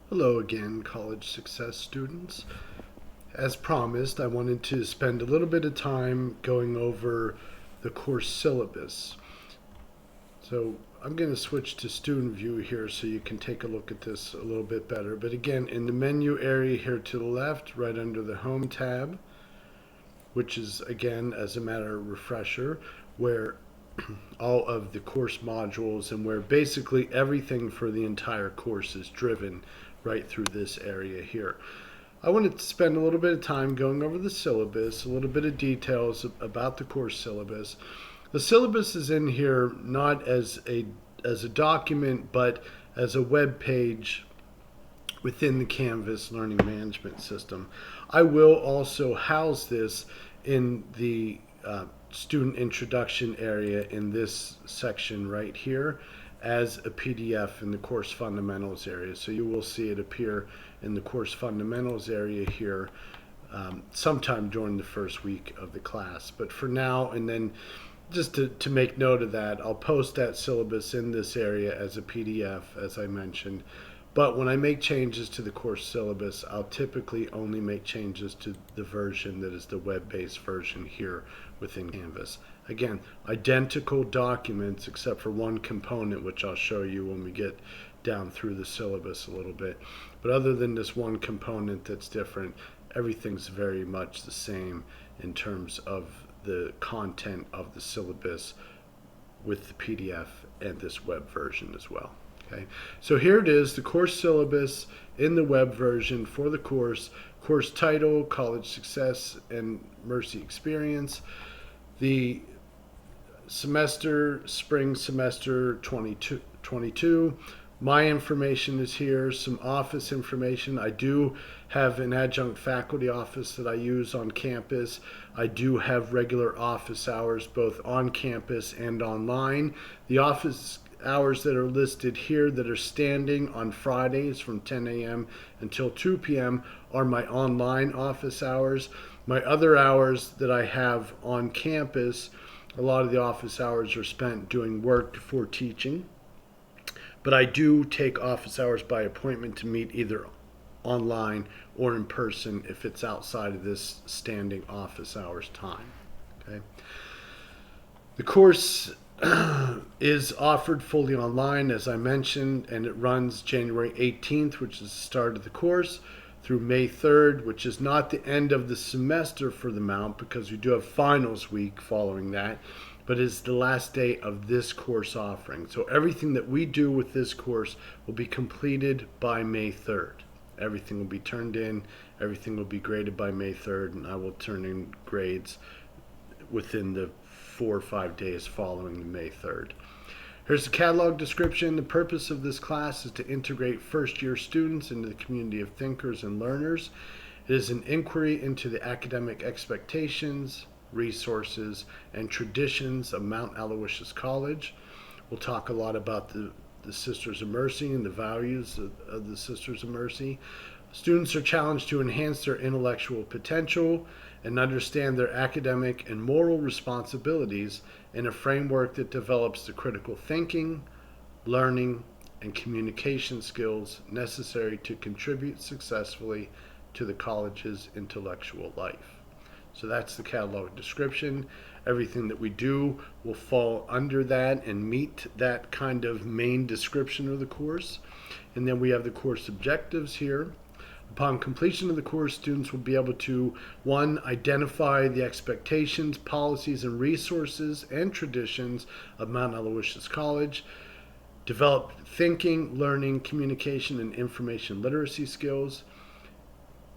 Hello again, college success students. As promised, I wanted to spend a little bit of time going over the course syllabus. So I'm going to switch to student view here so you can take a look at this a little bit better. But again, in the menu area here to the left, right under the Home tab, which is again, as a matter of refresher, where all of the course modules and where basically everything for the entire course is driven right through this area here. I wanted to spend a little bit of time going over the syllabus, a little bit of details about the course syllabus. The syllabus is in here not as a document, but as a web page within the Canvas learning management system. I will also house this in the student introduction area in this section right here as a PDF in the course fundamentals area. So you will see it appear in the course fundamentals area here sometime during the first week of the class. But for now, and then just to make note of that, I'll post that syllabus in this area as a PDF, as I mentioned. But when I make changes to the course syllabus, I'll typically only make changes to the version that is the web-based version here within Canvas. Again, identical documents except for one component, which I'll show you when we get down through the syllabus a little bit. But other than this one component that's different, everything's very much the same in terms of the content of the syllabus with the PDF and this web version as well. Okay, so here it is, the course syllabus in the web version for the course title, College Success and Mercy Experience, the semester, spring semester 2022. My information is here, some office information. I do have an adjunct faculty office that I use on campus. I do have regular office hours both on campus and online. The office hours that are listed here that are standing on Fridays from 10 a.m. until 2 p.m. are my online office hours. My other hours that I have on campus, a lot of the office hours are spent doing work for teaching. But I do take office hours by appointment to meet either online or in person if it's outside of this standing office hours time. Okay. The course is offered fully online, as I mentioned, and it runs January 18th, which is the start of the course, through May 3rd, which is not the end of the semester for the Mount because we do have finals week following that, but is the last day of this course offering. So everything that we do with this course will be completed by May 3rd. Everything will be turned in, everything will be graded by May 3rd, and I will turn in grades within the 4 or 5 days following the May 3rd. Here's the catalog description. The purpose of this class is to integrate first-year students into the community of thinkers and learners. It is an inquiry into the academic expectations, resources, and traditions of Mount Aloysius College. We'll talk a lot about the Sisters of Mercy and the values of the Sisters of Mercy. Students are challenged to enhance their intellectual potential and understand their academic and moral responsibilities in a framework that develops the critical thinking, learning, and communication skills necessary to contribute successfully to the college's intellectual life. So that's the catalog description. Everything that we do will fall under that and meet that kind of main description of the course. And then we have the course objectives here. Upon completion of the course, students will be able to, 1, identify the expectations, policies, and resources and traditions of Mount Aloysius College, develop thinking, learning, communication, and information literacy skills,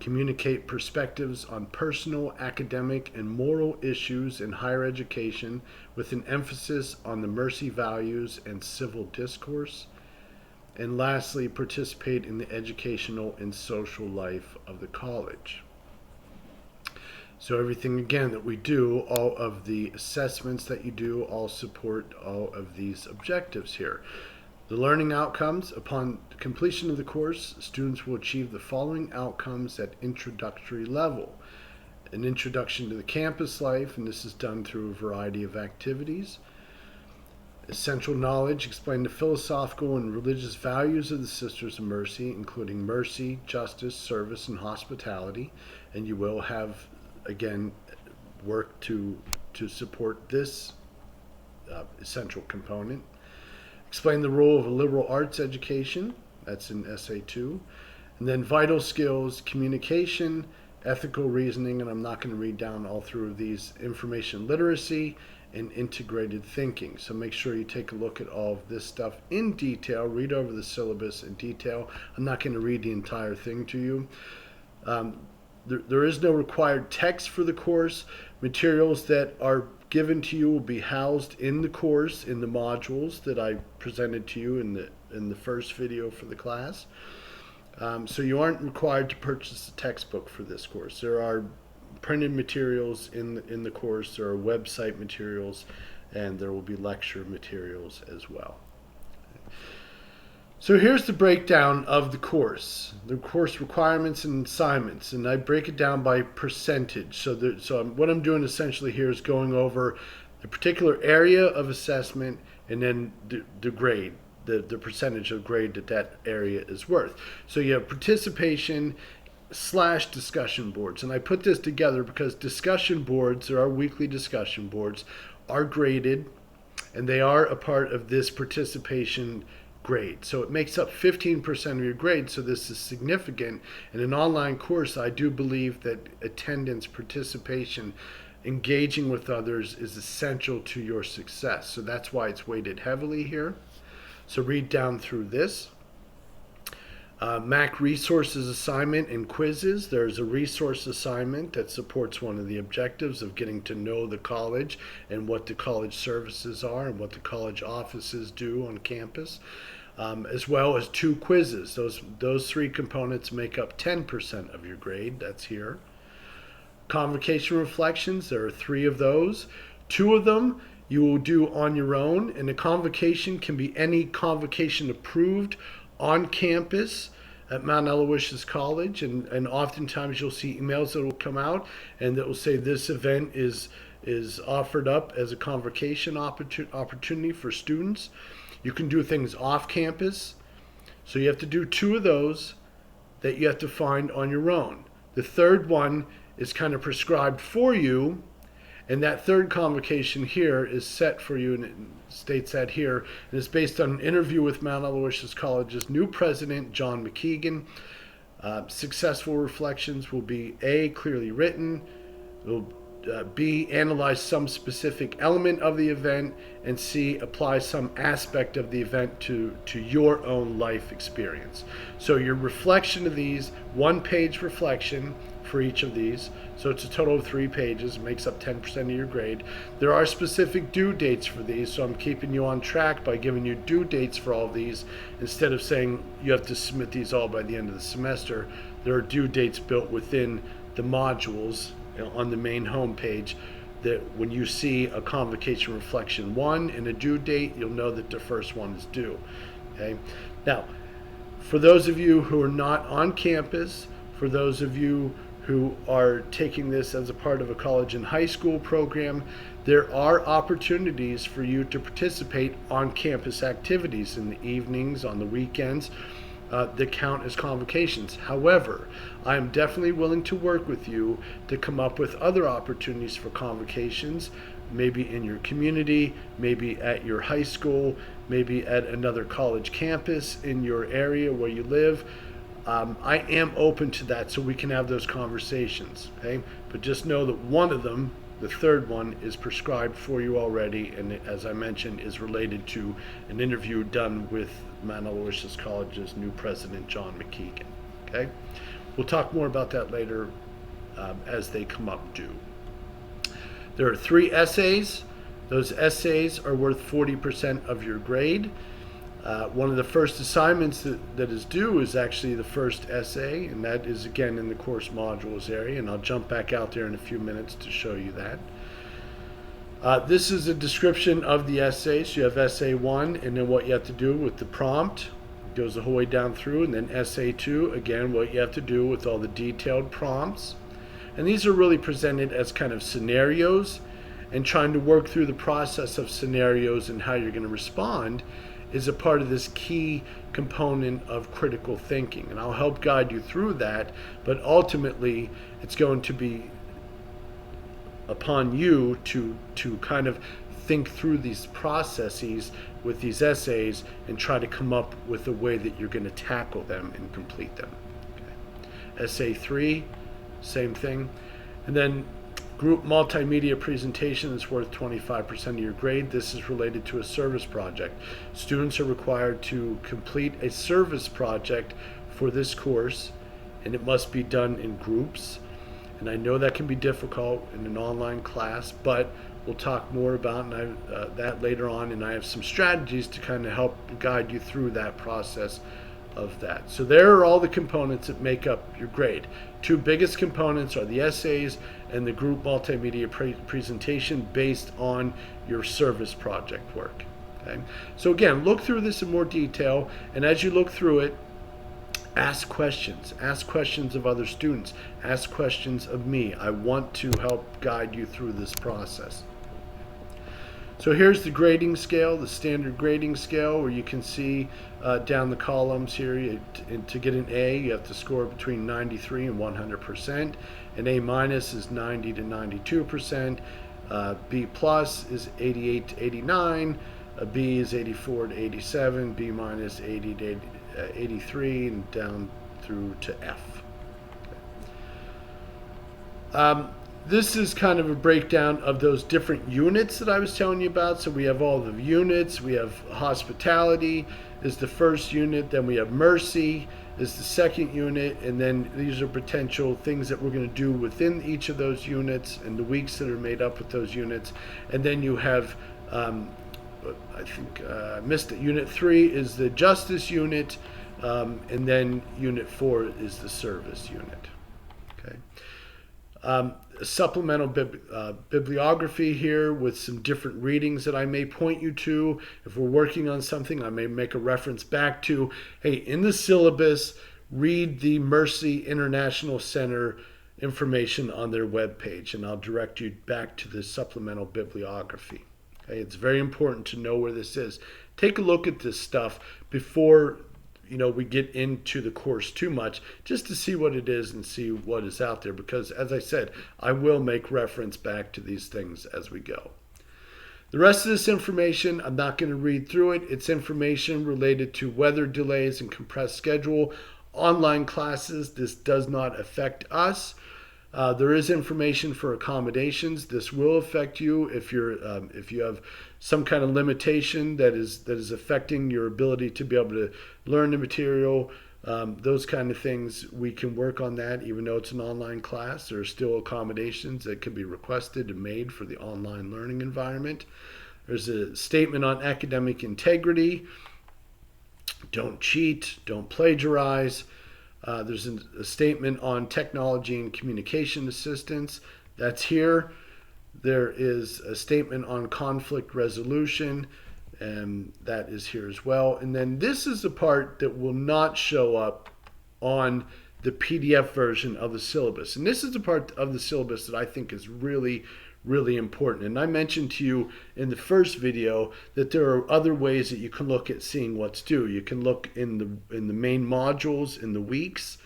communicate perspectives on personal, academic, and moral issues in higher education with an emphasis on the Mercy values and civil discourse, and lastly, participate in the educational and social life of the college. So everything, again, that we do, all of the assessments that you do, all support all of these objectives here. The learning outcomes: upon completion of the course, students will achieve the following outcomes at introductory level. An introduction to the campus life, and this is done through a variety of activities. Essential knowledge, explain the philosophical and religious values of the Sisters of Mercy, including mercy, justice, service, and hospitality. And you will have, again, work to support this essential component. Explain the role of a liberal arts education. That's in Essay 2. And then vital skills, communication, ethical reasoning, and I'm not going to read down all through these, information literacy, and integrated thinking. So make sure you take a look at all of this stuff in detail. Read over the syllabus in detail. I'm not going to read the entire thing to you. There is no required text for the course. Materials that are given to you will be housed in the course, in the modules that I presented to you in the first video for the class. So you aren't required to purchase a textbook for this course. There are printed materials in the course, there are website materials, and there will be lecture materials as well. So here's the breakdown of the course requirements and assignments, and I break it down by percentage. So what I'm doing essentially here is going over a particular area of assessment and then the grade, the percentage of grade that area is worth. So you have participation / discussion boards, and I put this together because discussion boards, there are weekly discussion boards, are graded, and they are a part of this participation grade. So it makes up 15% of your grade, so this is significant. In an online course, I do believe that attendance, participation, engaging with others is essential to your success. So that's why it's weighted heavily here. So read down through this. MAC resources assignment and quizzes. There's a resource assignment that supports one of the objectives of getting to know the college and what the college services are and what the college offices do on campus, as well as 2 quizzes. Those 3 components make up 10% of your grade. That's here. Convocation reflections, there are 3 of those. 2 of them you will do on your own, and a convocation can be any convocation approved on campus at Mount Aloysius College, and oftentimes you'll see emails that will come out and that will say this event is offered up as a convocation opportunity for students. You can do things off campus, so you have to do 2 of those that you have to find on your own. The third one is kind of prescribed for you, and that third convocation here is set for you, and it states that here. And it's based on an interview with Mount Aloysius College's new president, John McKeegan. Successful reflections will be A, clearly written, will B, analyze some specific element of the event, and C, apply some aspect of the event to your own life experience. So your reflection of these, 1-page reflection for each of these, so it's a total of 3 pages, makes up 10% of your grade. There are specific due dates for these, so I'm keeping you on track by giving you due dates for all of these. Instead of saying you have to submit these all by the end of the semester, there are due dates built within the modules on the main home page, that when you see a convocation reflection 1 and a due date, you'll know that the first one is due. Okay. Now, for those of you who are not on campus, for those of you who are taking this as a part of a college and high school program, there are opportunities for you to participate on campus activities in the evenings, on the weekends, that count as convocations. However, I am definitely willing to work with you to come up with other opportunities for convocations, maybe in your community, maybe at your high school, maybe at another college campus in your area where you live. I am open to that, so we can have those conversations, okay? But just know that one of them, the third one, is prescribed for you already, and as I mentioned, is related to an interview done with Mount Aloysius College's new president, John McKeegan, okay? We'll talk more about that later as they come up due. There are 3 essays. Those essays are worth 40% of your grade. One of the first assignments that is due is actually the first essay, and that is again in the course modules area, and I'll jump back out there in a few minutes to show you that. This is a description of the essay. So you have essay 1, and then what you have to do with the prompt. It goes the whole way down through, and then essay 2, again, what you have to do with all the detailed prompts. And these are really presented as kind of scenarios, and trying to work through the process of scenarios and how you're going to respond is a part of this key component of critical thinking. And I'll help guide you through that, but ultimately it's going to be upon you to kind of think through these processes with these essays and try to come up with a way that you're going to tackle them and complete them. Okay. Essay 3, same thing. And then group multimedia presentation is worth 25% of your grade. This is related to a service project. Students are required to complete a service project for this course, and it must be done in groups. And I know that can be difficult in an online class, but we'll talk more about that later on, and I have some strategies to kind of help guide you through that process of that. So there are all the components that make up your grade. Two biggest components are the essays and the group multimedia presentation based on your service project work. Okay? So again, look through this in more detail, and as you look through it, ask questions. Ask questions of other students. Ask questions of me. I want to help guide you through this process. So here's the grading scale, the standard grading scale, where you can see down the columns here. To get an A, you have to score between 93 and 100%. An A minus is 90 to 92%. B plus is 88 to 89. A B is 84 to 87. B minus 80 to 83, and down through to F. Okay. This is kind of a breakdown of those different units that I was telling you about. So we have all the units. We have hospitality is the first unit. Then we have mercy is the second unit. And then these are potential things that we're going to do within each of those units and the weeks that are made up with those units. And then you have, I think I missed it. Unit 3 is the justice unit. And then unit 4 is the service unit. Okay. Supplemental bibliography here with some different readings that I may point you to. If we're working on something, I may make a reference back to, hey, in the syllabus, read the Mercy International Center information on their webpage, and I'll direct you back to the supplemental bibliography. Okay, it's very important to know where this is. Take a look at this stuff before we get into the course too much, just to see what it is and see what is out there, because as I said, I will make reference back to these things as we go. The rest of this information, I'm not going to read through it. It's information related to weather delays and compressed schedule, online classes. This does not affect us. There is information for accommodations. This will affect you if you have some kind of limitation that is affecting your ability to be able to learn the material. Those kind of things, we can work on that. Even though it's an online class, there are still accommodations that can be requested and made for the online learning environment. There's a statement on academic integrity. Don't cheat. Don't plagiarize. There's a statement on technology and communication assistance. That's here. There is a statement on conflict resolution, and that is here as well. And then this is the part that will not show up on the PDF version of the syllabus. And this is the part of the syllabus that I think is really, really important. And I mentioned to you in the first video that there are other ways that you can look at seeing what's due. You can look in the main modules in the weeks.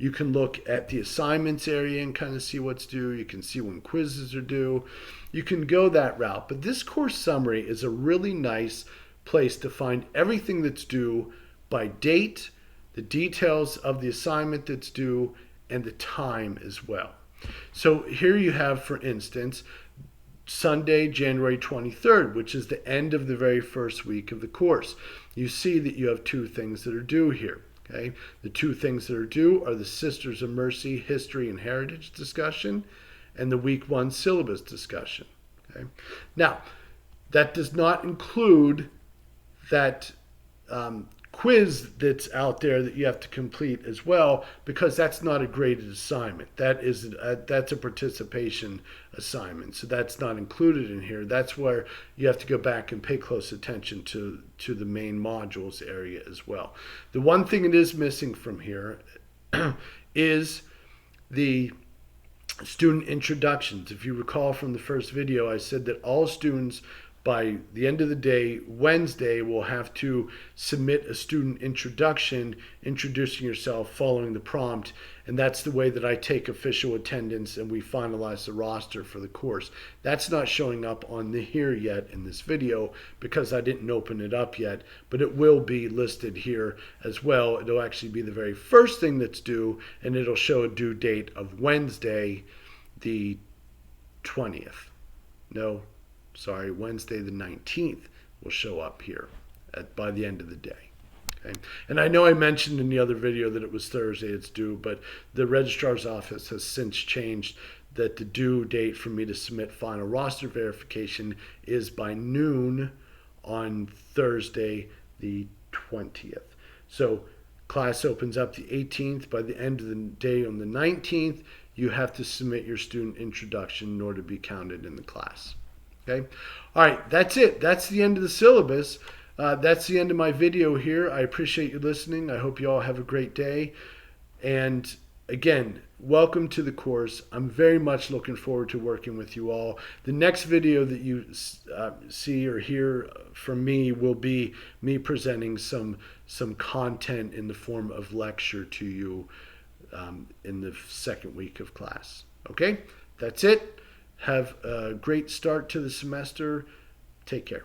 You can look at the assignments area and kind of see what's due. You can see when quizzes are due. You can go that route. But this course summary is a really nice place to find everything that's due by date, the details of the assignment that's due, and the time as well. So here you have, for instance, Sunday, January 23rd, which is the end of the very first week of the course. You see that you have two things that are due here. Okay? The two things that are due are the Sisters of Mercy History and Heritage discussion and the Week 1 syllabus discussion. Okay? Now, that does not include that quiz that's out there that you have to complete as well, because that's not a graded assignment. That's a participation assignment, so that's not included in here. That's where you have to go back and pay close attention to the main modules area as well. The one thing that is missing from here is the Student introductions. If you recall from the first video, I said that all students by the end of the day, Wednesday, will have to submit a student introduction, introducing yourself, following the prompt, and that's the way that I take official attendance and we finalize the roster for the course. That's not showing up on the here yet in this video because I didn't open it up yet, but it will be listed here as well. It'll actually be the very first thing that's due, and it'll show a due date of Wednesday, the 20th. No, sorry, Wednesday the 19th will show up here by the end of the day. Okay? And I know I mentioned in the other video that it was Thursday it's due, but the registrar's office has since changed that the due date for me to submit final roster verification is by noon on Thursday the 20th. So class opens up the 18th. By the end of the day on the 19th, you have to submit your student introduction in order to be counted in the class. Okay. All right, that's it. That's the end of the syllabus. That's the end of my video here. I appreciate you listening. I hope you all have a great day. And again, welcome to the course. I'm very much looking forward to working with you all. The next video that you see or hear from me will be me presenting some content in the form of lecture to you in the second week of class. Okay, that's it. Have a great start to the semester. Take care.